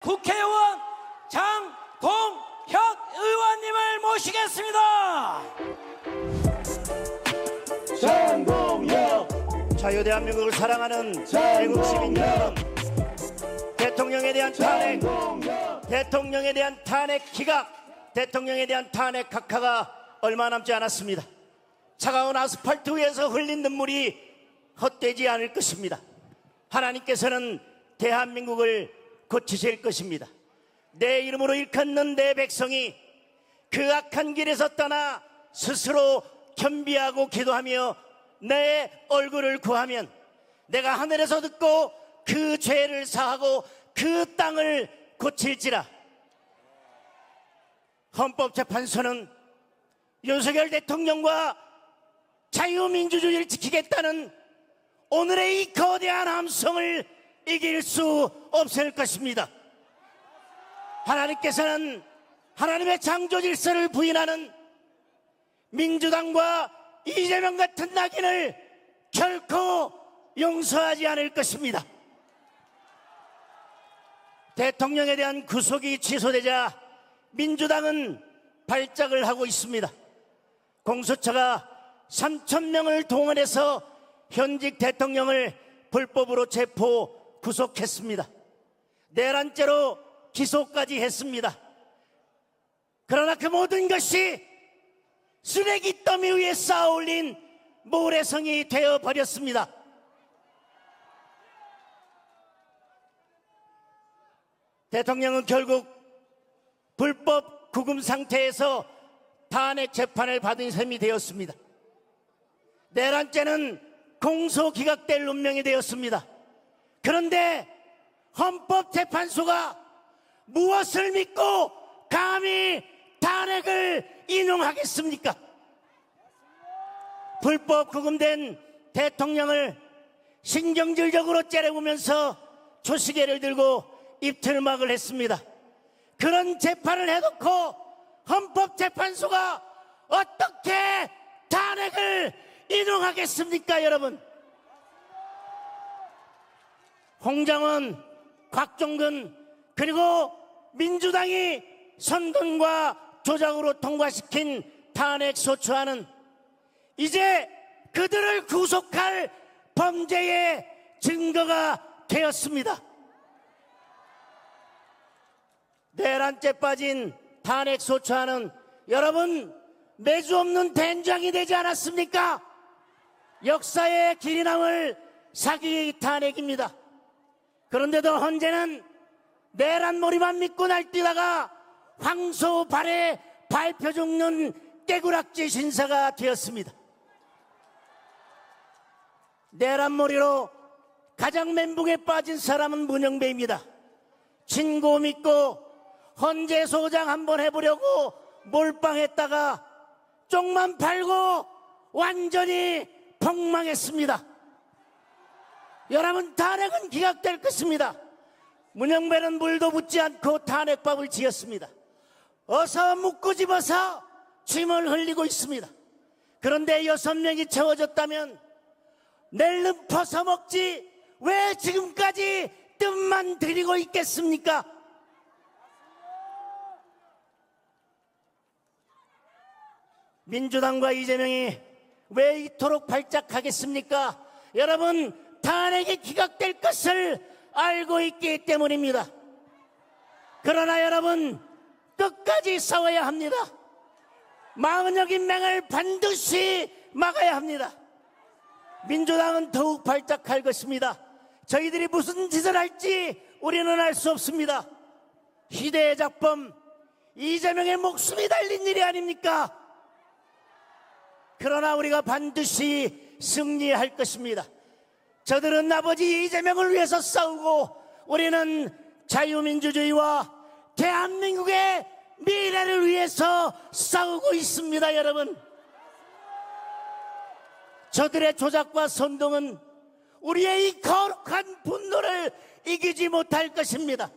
국회의원 장동혁 의원님을 모시겠습니다. 장동혁 자유 대한민국을 사랑하는 애국 시민 여러분, 대통령에 대한 탄핵, 대통령에 대한 탄핵 기각, 대통령에 대한 탄핵 각하가 얼마 남지 않았습니다. 차가운 아스팔트 위에서 흘린 눈물이 헛되지 않을 것입니다. 하나님께서는 대한민국을 고치실 것입니다. 내 이름으로 일컫는 내 백성이 그 악한 길에서 떠나 스스로 겸비하고 기도하며 내 얼굴을 구하면 내가 하늘에서 듣고 그 죄를 사하고 그 땅을 고칠지라. 헌법재판소는 윤석열 대통령과 자유민주주의를 지키겠다는 오늘의 이 거대한 함성을 이길 수 없을 것입니다. 하나님께서는 하나님의 창조 질서를 부인하는 민주당과 이재명 같은 낙인을 결코 용서하지 않을 것입니다. 대통령에 대한 구속이 취소되자 민주당은 발작을 하고 있습니다. 공수처가 3,000명을 동원해서 현직 대통령을 불법으로 체포 구속했습니다. 내란죄로 기소까지 했습니다. 그러나 그 모든 것이 쓰레기 더미 위에 쌓아올린 모래성이 되어버렸습니다. 대통령은 결국 불법 구금 상태에서 탄핵 재판을 받은 셈이 되었습니다. 내란죄는 공소기각될 운명이 되었습니다. 그런데 헌법재판소가 무엇을 믿고 감히 탄핵을 인용하겠습니까? 불법 구금된 대통령을 신경질적으로 째려보면서 초시계를 들고 입틀막을 했습니다. 그런 재판을 해놓고 헌법재판소가 어떻게 탄핵을 인용하겠습니까, 여러분? 홍장원, 곽종근, 그리고 민주당이 선동과 조작으로 통과시킨 탄핵소추안은 이제 그들을 구속할 범죄의 증거가 되었습니다. 내란죄 빠진 탄핵소추안은 여러분 매주 없는 된장이 되지 않았습니까? 역사의 길이 남을 사기 탄핵입니다. 그런데도 헌재는 내란몰이만 믿고 날뛰다가 황소 발에 밟혀 죽는 깨구락지 신사가 되었습니다. 내란몰이로 가장 멘붕에 빠진 사람은 문영배입니다. 친구 믿고 헌재 소장 한번 해보려고 몰빵했다가 쪽만 팔고 완전히 폭망했습니다. 여러분, 탄핵은 기각될 것입니다. 문영배는 물도 붓지 않고 탄핵밥을 지었습니다. 어서 묻고 집어서 침을 흘리고 있습니다. 그런데 6명이 채워졌다면 낼름 퍼서먹지 왜 지금까지 뜻만 들이고 있겠습니까? 민주당과 이재명이 왜 이토록 발작하겠습니까? 여러분, 탄핵이 기각될 것을 알고 있기 때문입니다. 그러나 여러분, 끝까지 싸워야 합니다. 마흔역 인명을 반드시 막아야 합니다. 민주당은 더욱 발작할 것입니다. 저희들이 무슨 짓을 할지 우리는 알 수 없습니다. 희대의 작범 이재명의 목숨이 달린 일이 아닙니까? 그러나 우리가 반드시 승리할 것입니다. 저들은 아버지 이재명을 위해서 싸우고 우리는 자유민주주의와 대한민국의 미래를 위해서 싸우고 있습니다. 여러분, 저들의 조작과 선동은 우리의 이 거룩한 분노를 이기지 못할 것입니다.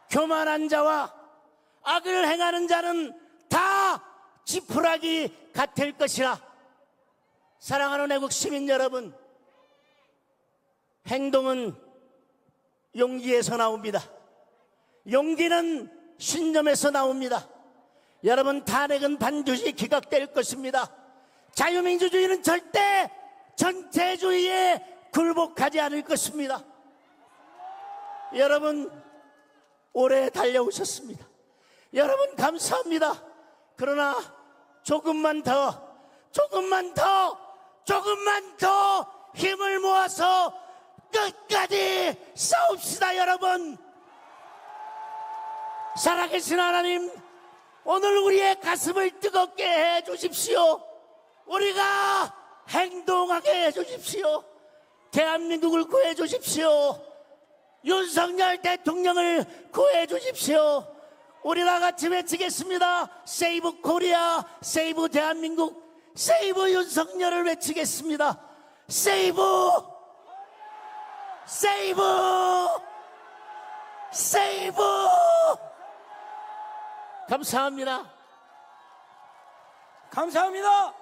교만한 자와 악을 행하는 자는 다 지푸라기 같을 것이라. 사랑하는 애국 시민 여러분, 행동은 용기에서 나옵니다. 용기는 신념에서 나옵니다. 여러분, 탄핵은 반드시 기각될 것입니다. 자유민주주의는 절대 전체주의에 굴복하지 않을 것입니다. 여러분, 오래 달려오셨습니다. 여러분, 감사합니다. 그러나 조금만 더 힘을 모아서 끝까지 싸웁시다. 여러분, 살아계신 하나님, 오늘 우리의 가슴을 뜨겁게 해 주십시오. 우리가 행동하게 해 주십시오. 대한민국을 구해 주십시오. 윤석열 대통령을 구해 주십시오. 우리 다 같이 외치겠습니다. 세이브 코리아, 세이브 대한민국, 세이브 윤석열을 외치겠습니다. 세이브, 세이브, 세이브. 감사합니다. 감사합니다.